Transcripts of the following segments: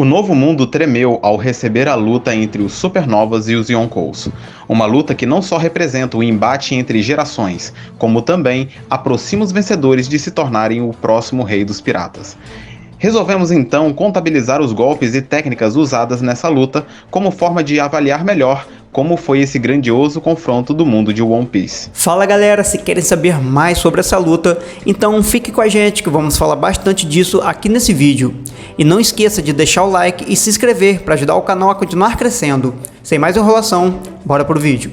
O Novo Mundo tremeu ao receber a luta entre os Supernovas e os Yonkous. Uma luta que não só representa o embate entre gerações, como também aproxima os vencedores de se tornarem o próximo rei dos piratas. Resolvemos então contabilizar os golpes e técnicas usadas nessa luta como forma de avaliar melhor como foi esse grandioso confronto do mundo de One Piece. Fala galera, se querem saber mais sobre essa luta, então fique com a gente que vamos falar bastante disso aqui nesse vídeo. E não esqueça de deixar o like e se inscrever para ajudar o canal a continuar crescendo. Sem mais enrolação, bora pro vídeo.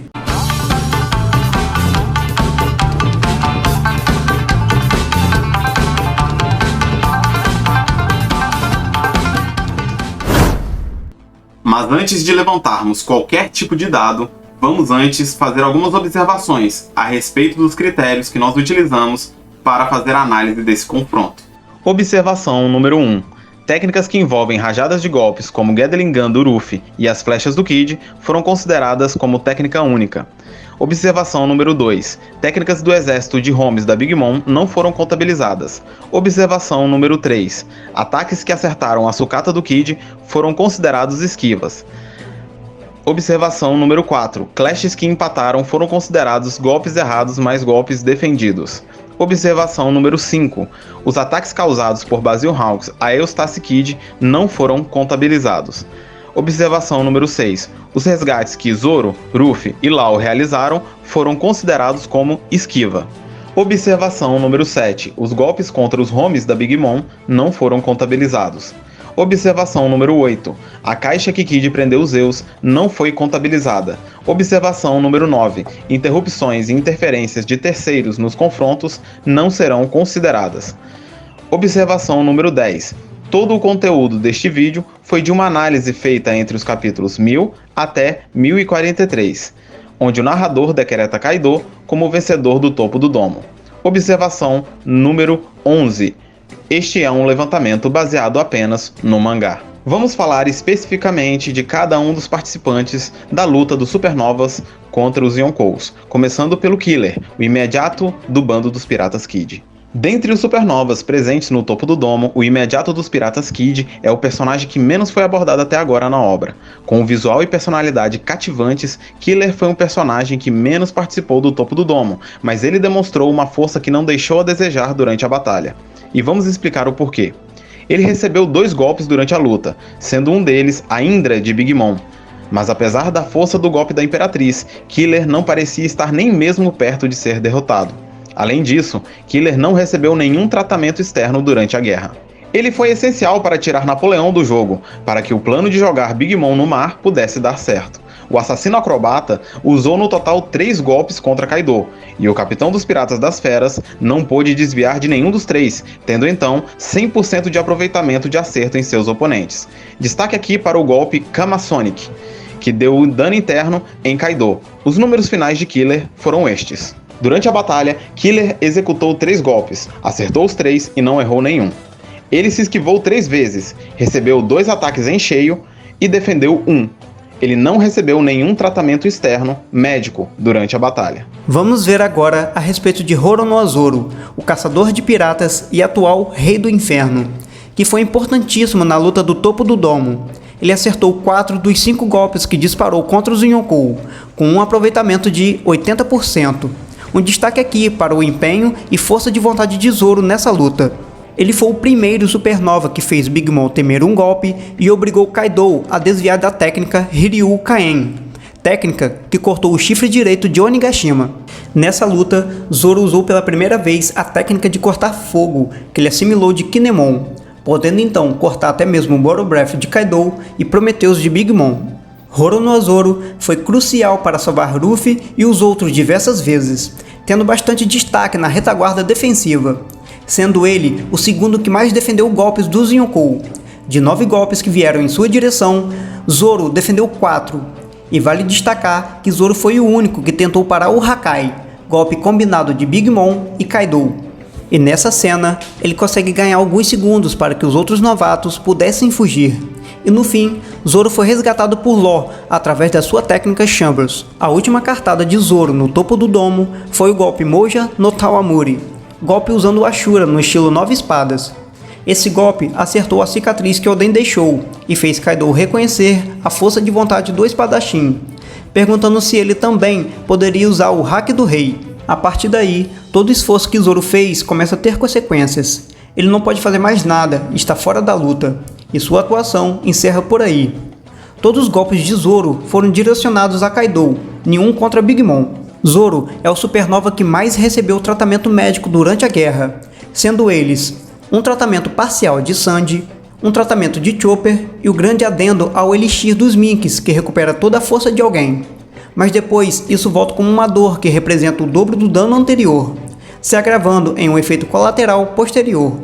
Mas antes de levantarmos qualquer tipo de dado, vamos antes fazer algumas observações a respeito dos critérios que nós utilizamos para fazer a análise desse confronto. Observação número 1. Técnicas que envolvem rajadas de golpes como o Gatling Gun do Ruffy e as flechas do Kid foram consideradas como técnica única. Observação número 2. Técnicas do exército de Homies da Big Mom não foram contabilizadas. Observação número 3. Ataques que acertaram a sucata do Kid foram considerados esquivas. Observação número 4. Clashes que empataram foram considerados golpes errados mais golpes defendidos. Observação número 5. Os ataques causados por Basil Hawks a Eustace Kid não foram contabilizados. Observação número 6. Os resgates que Zoro, Ruffy e Law realizaram foram considerados como esquiva. Observação número 7. Os golpes contra os Homies da Big Mom não foram contabilizados. Observação número 8. A caixa que Kid prendeu Zeus não foi contabilizada. Observação número 9. Interrupções e interferências de terceiros nos confrontos não serão consideradas. Observação número 10. Todo o conteúdo deste vídeo foi de uma análise feita entre os capítulos 1000 até 1043, onde o narrador decreta Kaido como vencedor do topo do domo. Observação número 11. Este é um levantamento baseado apenas no mangá. Vamos falar especificamente de cada um dos participantes da luta dos Supernovas contra os Yonkous, começando pelo Killer, o imediato do bando dos Piratas Kid. Dentre os Supernovas presentes no topo do domo, o imediato dos Piratas Kid é o personagem que menos foi abordado até agora na obra. Com o visual e personalidade cativantes, Killer foi um personagem que menos participou do topo do domo, mas ele demonstrou uma força que não deixou a desejar durante a batalha. E vamos explicar o porquê. Ele recebeu 2 golpes durante a luta, sendo um deles a Indra de Big Mom. Mas apesar da força do golpe da Imperatriz, Killer não parecia estar nem mesmo perto de ser derrotado. Além disso, Killer não recebeu nenhum tratamento externo durante a guerra. Ele foi essencial para tirar Napoleão do jogo, para que o plano de jogar Big Mom no mar pudesse dar certo. O assassino acrobata usou no total 3 golpes contra Kaido, e o capitão dos Piratas das Feras não pôde desviar de nenhum dos 3, tendo então 100% de aproveitamento de acerto em seus oponentes. Destaque aqui para o golpe Kama Sonic, que deu dano interno em Kaido. Os números finais de Killer foram estes. Durante a batalha, Killer executou 3 golpes, acertou os 3 e não errou nenhum. Ele se esquivou 3 vezes, recebeu 2 ataques em cheio e defendeu 1. Ele não recebeu nenhum tratamento externo médico durante a batalha. Vamos ver agora a respeito de Roronoa-Zoro, o caçador de piratas e atual Rei do Inferno, que foi importantíssimo na luta do topo do domo. Ele acertou 4 dos 5 golpes que disparou contra os Yonkou, com um aproveitamento de 80%. Um destaque aqui para o empenho e força de vontade de Zoro nessa luta. Ele foi o primeiro Supernova que fez Big Mom temer um golpe e obrigou Kaido a desviar da técnica Hiryu Kaen, técnica que cortou o chifre direito de Onigashima. Nessa luta, Zoro usou pela primeira vez a técnica de cortar fogo, que ele assimilou de Kinemon, podendo então cortar até mesmo o Bottle Breath de Kaido e Prometheus de Big Mom. Roronoa-Zoro foi crucial para salvar Ruffy e os outros diversas vezes, tendo bastante destaque na retaguarda defensiva, sendo ele o segundo que mais defendeu golpes dos Yonkou. De 9 golpes que vieram em sua direção, Zoro defendeu 4, e vale destacar que Zoro foi o único que tentou parar o Hakai, golpe combinado de Big Mom e Kaido. E nessa cena, ele consegue ganhar alguns segundos para que os outros novatos pudessem fugir. E no fim, Zoro foi resgatado por Law através da sua técnica Chambers. A última cartada de Zoro no topo do domo foi o golpe Moja no Tawamuri, golpe usando o Ashura no estilo 9 espadas. Esse golpe acertou a cicatriz que Oden deixou e fez Kaido reconhecer a força de vontade do espadachim, perguntando se ele também poderia usar o Haki do Rei. A partir daí, todo o esforço que Zoro fez começa a ter consequências. Ele não pode fazer mais nada, está fora da luta, e sua atuação encerra por aí. Todos os golpes de Zoro foram direcionados a Kaido, nenhum contra Big Mom. Zoro é o supernova que mais recebeu tratamento médico durante a guerra, sendo eles um tratamento parcial de Sandy, um tratamento de Chopper e o grande adendo ao Elixir dos Minks, que recupera toda a força de alguém. Mas depois isso volta como uma dor que representa o dobro do dano anterior, se agravando em um efeito colateral posterior.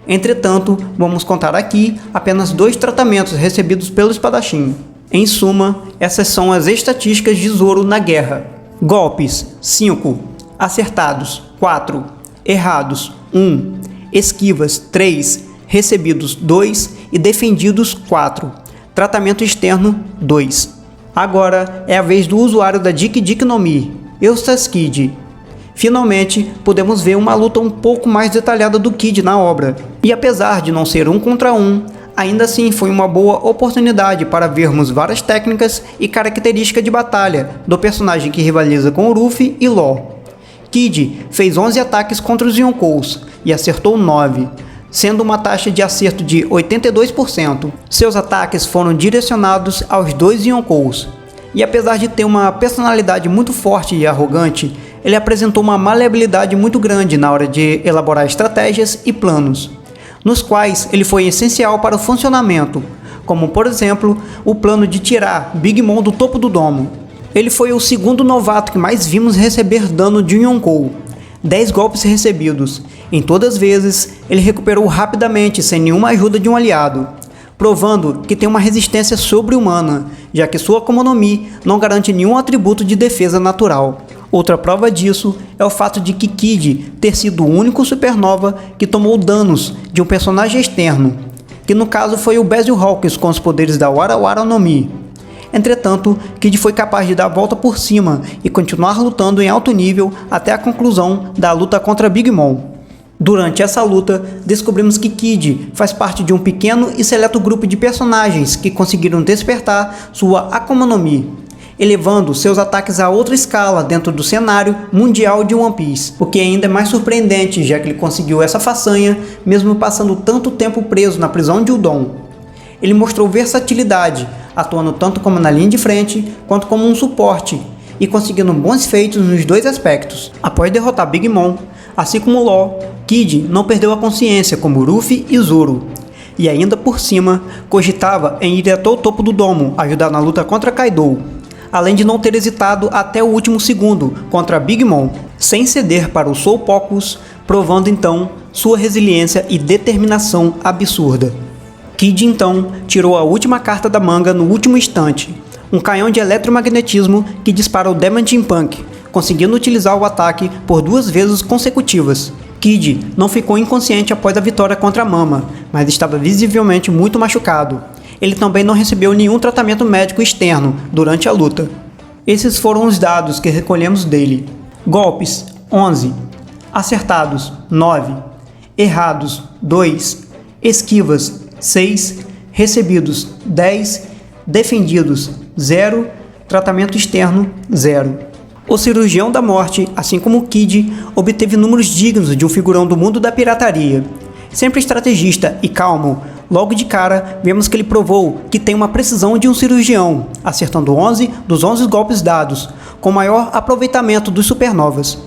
Entretanto, vamos contar aqui apenas 2 tratamentos recebidos pelo espadachim. Em suma, essas são as estatísticas de Zoro na guerra. Golpes 5, acertados 4, errados 1, esquivas 3, recebidos 2 e defendidos 4. Tratamento externo 2. Agora é a vez do usuário da Dik Dik no Mi, Eustace Kid. Finalmente, podemos ver uma luta um pouco mais detalhada do Kid na obra. E apesar de não ser 1 contra 1, ainda assim foi uma boa oportunidade para vermos várias técnicas e características de batalha do personagem que rivaliza com o Luffy e Law. Kid fez 11 ataques contra os Yonkous e acertou 9, sendo uma taxa de acerto de 82%. Seus ataques foram direcionados aos 2 Yonkous. E apesar de ter uma personalidade muito forte e arrogante, ele apresentou uma maleabilidade muito grande na hora de elaborar estratégias e planos, nos quais ele foi essencial para o funcionamento, como por exemplo, o plano de tirar Big Mom do topo do domo. Ele foi o segundo novato que mais vimos receber dano de um Yonkou, 10 golpes recebidos. Em todas as vezes, ele recuperou rapidamente sem nenhuma ajuda de um aliado, provando que tem uma resistência sobre-humana, já que sua Akuma no Mi não garante nenhum atributo de defesa natural. Outra prova disso é o fato de que Kid ter sido o único supernova que tomou danos de um personagem externo, que no caso foi o Basil Hawkins com os poderes da Wara Wara no Mi. Entretanto, Kid foi capaz de dar a volta por cima e continuar lutando em alto nível até a conclusão da luta contra Big Mom. Durante essa luta, descobrimos que Kid faz parte de um pequeno e seleto grupo de personagens que conseguiram despertar sua Akuma no Mi, elevando seus ataques a outra escala dentro do cenário mundial de One Piece, o que ainda é mais surpreendente, já que ele conseguiu essa façanha mesmo passando tanto tempo preso na prisão de Udon. Ele mostrou versatilidade, atuando tanto como na linha de frente quanto como um suporte, e conseguindo bons feitos nos 2 aspectos. Após derrotar Big Mom, assim como Law, Kid não perdeu a consciência como Luffy e Zoro, e ainda por cima cogitava em ir até o topo do domo ajudar na luta contra Kaido, além de não ter hesitado até o último segundo contra Big Mom, sem ceder para o Soulpocus, provando então sua resiliência e determinação absurda. Kid então tirou a última carta da manga no último instante, um canhão de eletromagnetismo que dispara o Diamantine Punk, conseguindo utilizar o ataque por 2 vezes consecutivas. Kid não ficou inconsciente após a vitória contra Mama, mas estava visivelmente muito machucado. Ele também não recebeu nenhum tratamento médico externo durante a luta. Esses foram os dados que recolhemos dele. Golpes 11, acertados 9, errados 2, esquivas 6, recebidos 10, defendidos 0, tratamento externo 0. O cirurgião da morte, assim como Kid, obteve números dignos de um figurão do mundo da pirataria. Sempre estrategista e calmo, logo de cara vemos que ele provou que tem uma precisão de um cirurgião, acertando 11 dos 11 golpes dados, com maior aproveitamento dos supernovas.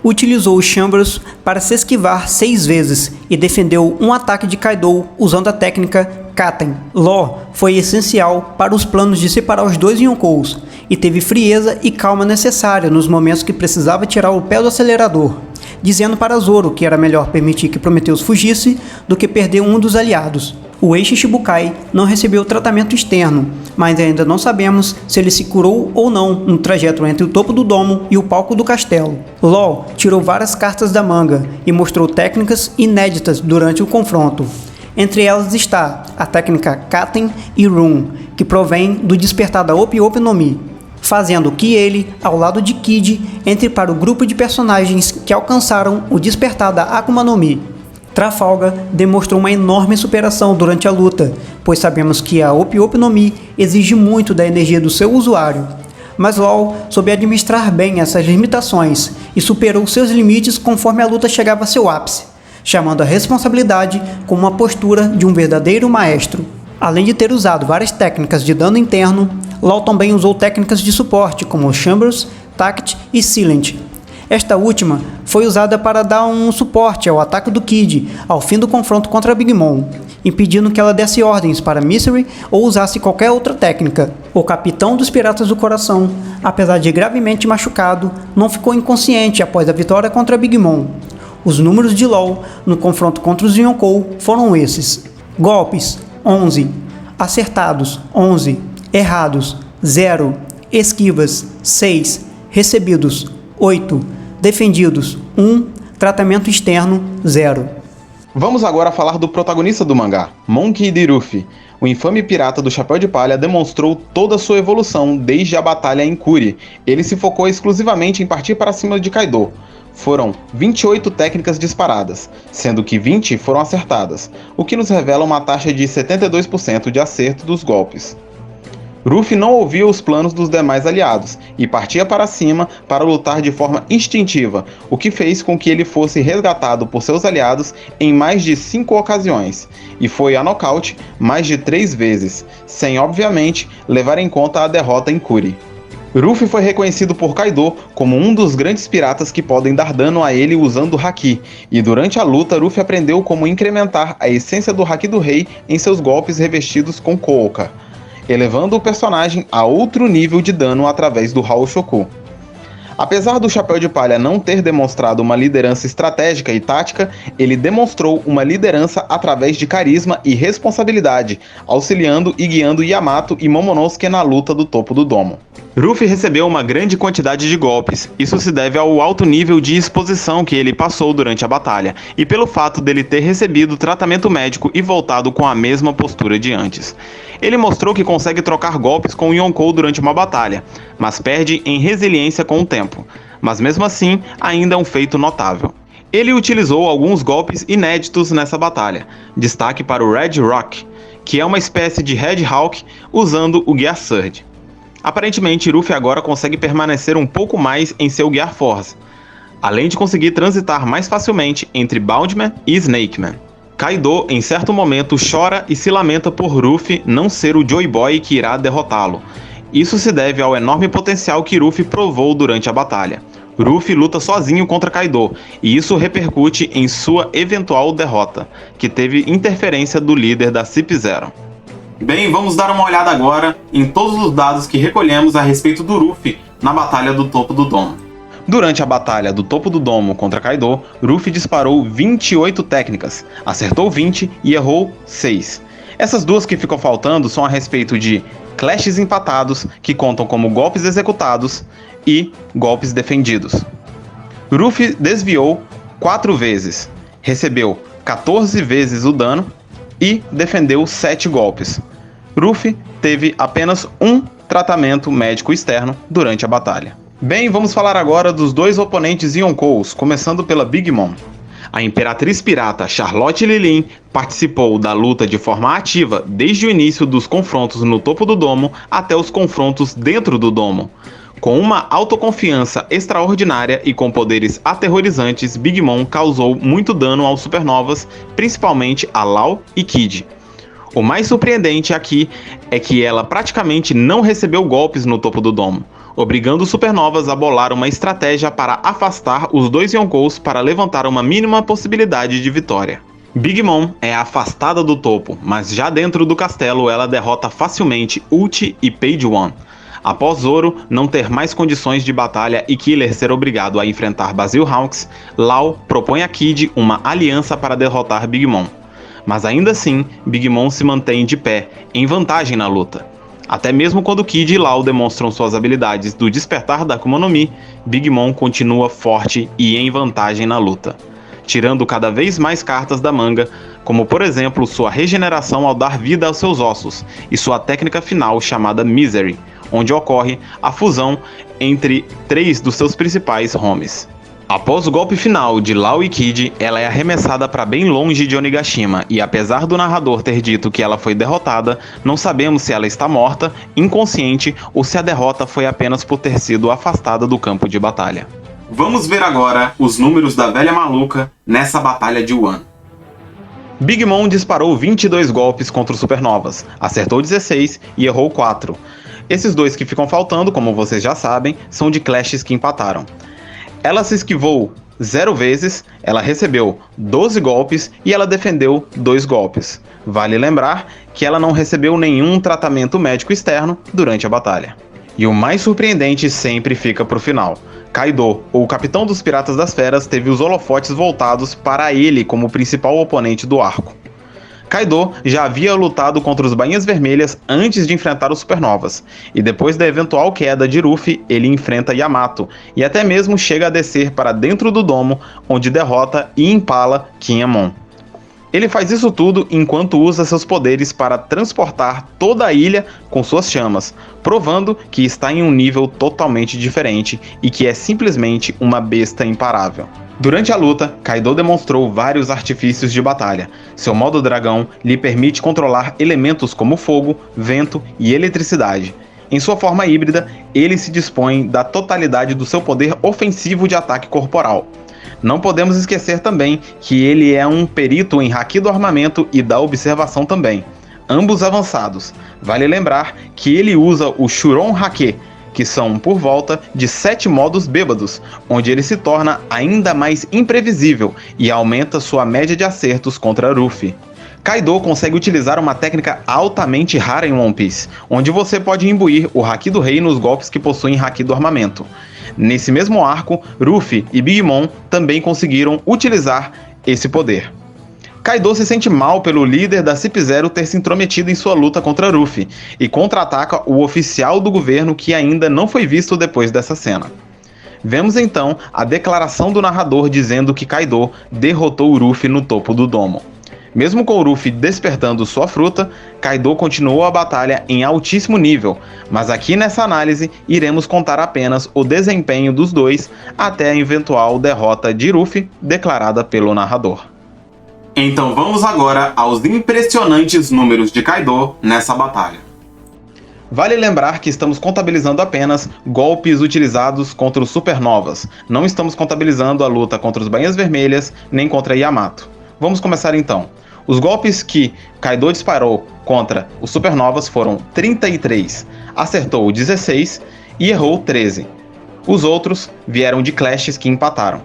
Utilizou o Chambers para se esquivar 6 vezes e defendeu um ataque de Kaido usando a técnica Katen. Law foi essencial para os planos de separar os 2 Yonkous e teve frieza e calma necessária nos momentos que precisava tirar o pé do acelerador, dizendo para Zoro que era melhor permitir que Prometheus fugisse do que perder um dos aliados. O ex-Shichibukai não recebeu tratamento externo, mas ainda não sabemos se ele se curou ou não no trajeto entre o topo do domo e o palco do castelo. Law tirou várias cartas da manga e mostrou técnicas inéditas durante o confronto. Entre elas está a técnica Katen e Run, que provém do despertar da Opi Opi no Mi, fazendo que ele, ao lado de Kid, entre para o grupo de personagens que alcançaram o despertar da Akuma no Mi. Trafalgar demonstrou uma enorme superação durante a luta, pois sabemos que a Op Op no Mi exige muito da energia do seu usuário. Mas Law soube administrar bem essas limitações e superou seus limites conforme a luta chegava a seu ápice, chamando a responsabilidade com uma postura de um verdadeiro maestro. Além de ter usado várias técnicas de dano interno, Law também usou técnicas de suporte como Chambers, Tact e Silent. Esta última foi usada para dar um suporte ao ataque do Kid ao fim do confronto contra Big Mom, impedindo que ela desse ordens para Mystery ou usasse qualquer outra técnica. O capitão dos Piratas do Coração, apesar de gravemente machucado, não ficou inconsciente após a vitória contra Big Mom. Os números de Law no confronto contra os Yonkou foram esses: golpes 11, acertados 11, errados 0, esquivas 6, recebidos 8, defendidos 1, tratamento externo 0. Vamos agora falar do protagonista do mangá, Monkey D. Luffy. O infame pirata do Chapéu de Palha demonstrou toda a sua evolução desde a batalha em Kuri. Ele se focou exclusivamente em partir para cima de Kaido. Foram 28 técnicas disparadas, sendo que 20 foram acertadas, o que nos revela uma taxa de 72% de acerto dos golpes. Luffy não ouvia os planos dos demais aliados e partia para cima para lutar de forma instintiva, o que fez com que ele fosse resgatado por seus aliados em mais de 5 ocasiões, e foi a nocaute mais de 3 vezes, sem obviamente levar em conta a derrota em Kuri. Luffy foi reconhecido por Kaido como um dos grandes piratas que podem dar dano a ele usando o Haki, e durante a luta Luffy aprendeu como incrementar a essência do Haki do Rei em seus golpes revestidos com Kouka, elevando o personagem a outro nível de dano através do Haoshoku. Apesar do Chapéu de Palha não ter demonstrado uma liderança estratégica e tática, ele demonstrou uma liderança através de carisma e responsabilidade, auxiliando e guiando Yamato e Momonosuke na luta do topo do domo. Luffy recebeu uma grande quantidade de golpes. Isso se deve ao alto nível de exposição que ele passou durante a batalha, e pelo fato dele ter recebido tratamento médico e voltado com a mesma postura de antes. Ele mostrou que consegue trocar golpes com o Yonkou durante uma batalha, mas perde em resiliência com o tempo. Mas mesmo assim, ainda é um feito notável. Ele utilizou alguns golpes inéditos nessa batalha. Destaque para o Red Rock, que é uma espécie de Red Hawk usando o Gear Surge. Aparentemente, Luffy agora consegue permanecer um pouco mais em seu Gear Force, além de conseguir transitar mais facilmente entre Boundman e Snakeman. Kaido, em certo momento, chora e se lamenta por Luffy não ser o Joy Boy que irá derrotá-lo. Isso se deve ao enorme potencial que Luffy provou durante a batalha. Luffy luta sozinho contra Kaido, e isso repercute em sua eventual derrota, que teve interferência do líder da CP0. Bem, vamos dar uma olhada agora em todos os dados que recolhemos a respeito do Luffy na Batalha do Topo do Domo. Durante a Batalha do Topo do Domo contra Kaido, Luffy disparou 28 técnicas, acertou 20 e errou 6. Essas duas que ficam faltando são a respeito de clashes empatados, que contam como golpes executados, e golpes defendidos. Luffy desviou 4 vezes, recebeu 14 vezes o dano e defendeu 7 golpes. Luffy teve apenas um tratamento médico externo durante a batalha. Bem, vamos falar agora dos dois oponentes Yonkous, começando pela Big Mom. A Imperatriz Pirata Charlotte Lilin participou da luta de forma ativa desde o início dos confrontos no topo do domo até os confrontos dentro do domo. Com uma autoconfiança extraordinária e com poderes aterrorizantes, Big Mom causou muito dano aos supernovas, principalmente a Law e Kid. O mais surpreendente aqui é que ela praticamente não recebeu golpes no topo do domo, obrigando os supernovas a bolar uma estratégia para afastar os dois Yonkous para levantar uma mínima possibilidade de vitória. Big Mom é afastada do topo, mas já dentro do castelo ela derrota facilmente Uchi e Page One. Após Zoro não ter mais condições de batalha e Killer ser obrigado a enfrentar Basil Hawks, Law propõe a Kid uma aliança para derrotar Big Mom. Mas ainda assim, Big Mom se mantém de pé, em vantagem na luta. Até mesmo quando Kid e Law demonstram suas habilidades do despertar da Akuma no Mi, Big Mom continua forte e em vantagem na luta, tirando cada vez mais cartas da manga, como por exemplo sua regeneração ao dar vida aos seus ossos e sua técnica final chamada Misery, onde ocorre a fusão entre 3 dos seus principais homies. Após o golpe final de Laoui Kid, ela é arremessada para bem longe de Onigashima e apesar do narrador ter dito que ela foi derrotada, não sabemos se ela está morta, inconsciente ou se a derrota foi apenas por ter sido afastada do campo de batalha. Vamos ver agora os números da velha maluca nessa batalha de Wano. Big Mom disparou 22 golpes contra os Supernovas, acertou 16 e errou 4. Esses dois que ficam faltando, como vocês já sabem, são de clashes que empataram. Ela se esquivou 0 vezes, ela recebeu 12 golpes e ela defendeu 2 golpes. Vale lembrar que ela não recebeu nenhum tratamento médico externo durante a batalha. E o mais surpreendente sempre fica pro final. Kaido, o capitão dos Piratas das Feras, teve os holofotes voltados para ele como principal oponente do arco. Kaido já havia lutado contra os Bainhas Vermelhas antes de enfrentar os Supernovas, e depois da eventual queda de Ruffy, ele enfrenta Yamato, e até mesmo chega a descer para dentro do domo, onde derrota e empala Kinemon. Ele faz isso tudo enquanto usa seus poderes para transportar toda a ilha com suas chamas, provando que está em um nível totalmente diferente e que é simplesmente uma besta imparável. Durante a luta, Kaido demonstrou vários artifícios de batalha. Seu modo dragão lhe permite controlar elementos como fogo, vento e eletricidade. Em sua forma híbrida, ele se dispõe da totalidade do seu poder ofensivo de ataque corporal. Não podemos esquecer também que ele é um perito em haki do armamento e da observação também, ambos avançados. Vale lembrar que ele usa o Shuron Hake, que são por volta de 7 modos bêbados, onde ele se torna ainda mais imprevisível e aumenta sua média de acertos contra Ruffy. Kaido consegue utilizar uma técnica altamente rara em One Piece, onde você pode imbuir o Haki do Rei nos golpes que possuem Haki do armamento. Nesse mesmo arco, Ruffy e Big Mom também conseguiram utilizar esse poder. Kaido se sente mal pelo líder da CP0 ter se intrometido em sua luta contra Ruffy e contra-ataca o oficial do governo que ainda não foi visto depois dessa cena. Vemos então a declaração do narrador dizendo que Kaido derrotou Ruffy no topo do domo. Mesmo com Ruffy despertando sua fruta, Kaido continuou a batalha em altíssimo nível, mas aqui nessa análise iremos contar apenas o desempenho dos dois até a eventual derrota de Ruffy declarada pelo narrador. Então vamos agora aos impressionantes números de Kaido nessa batalha. Vale lembrar que estamos contabilizando apenas golpes utilizados contra os Supernovas. Não estamos contabilizando a luta contra os Bainhas Vermelhas nem contra Yamato. Vamos começar então. Os golpes que Kaido disparou contra os Supernovas foram 33, acertou 16 e errou 13. Os outros vieram de clashes que empataram.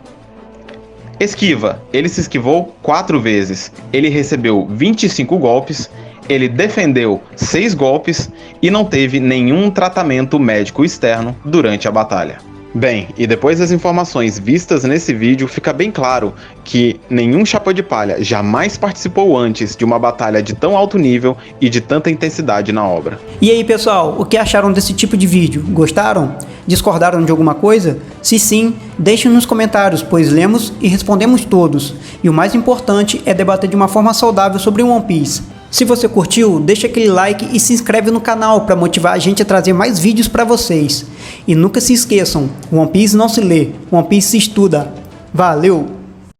Esquiva, ele se esquivou 4 vezes, ele recebeu 25 golpes, ele defendeu 6 golpes e não teve nenhum tratamento médico externo durante a batalha. Bem, e depois das informações vistas nesse vídeo, fica bem claro que nenhum Chapéu de Palha jamais participou antes de uma batalha de tão alto nível e de tanta intensidade na obra. E aí pessoal, o que acharam desse tipo de vídeo? Gostaram? Discordaram de alguma coisa? Se sim, deixem nos comentários, pois lemos e respondemos todos. E o mais importante é debater de uma forma saudável sobre One Piece. Se você curtiu, deixa aquele like e se inscreve no canal para motivar a gente a trazer mais vídeos para vocês. E nunca se esqueçam, One Piece não se lê, One Piece se estuda. Valeu!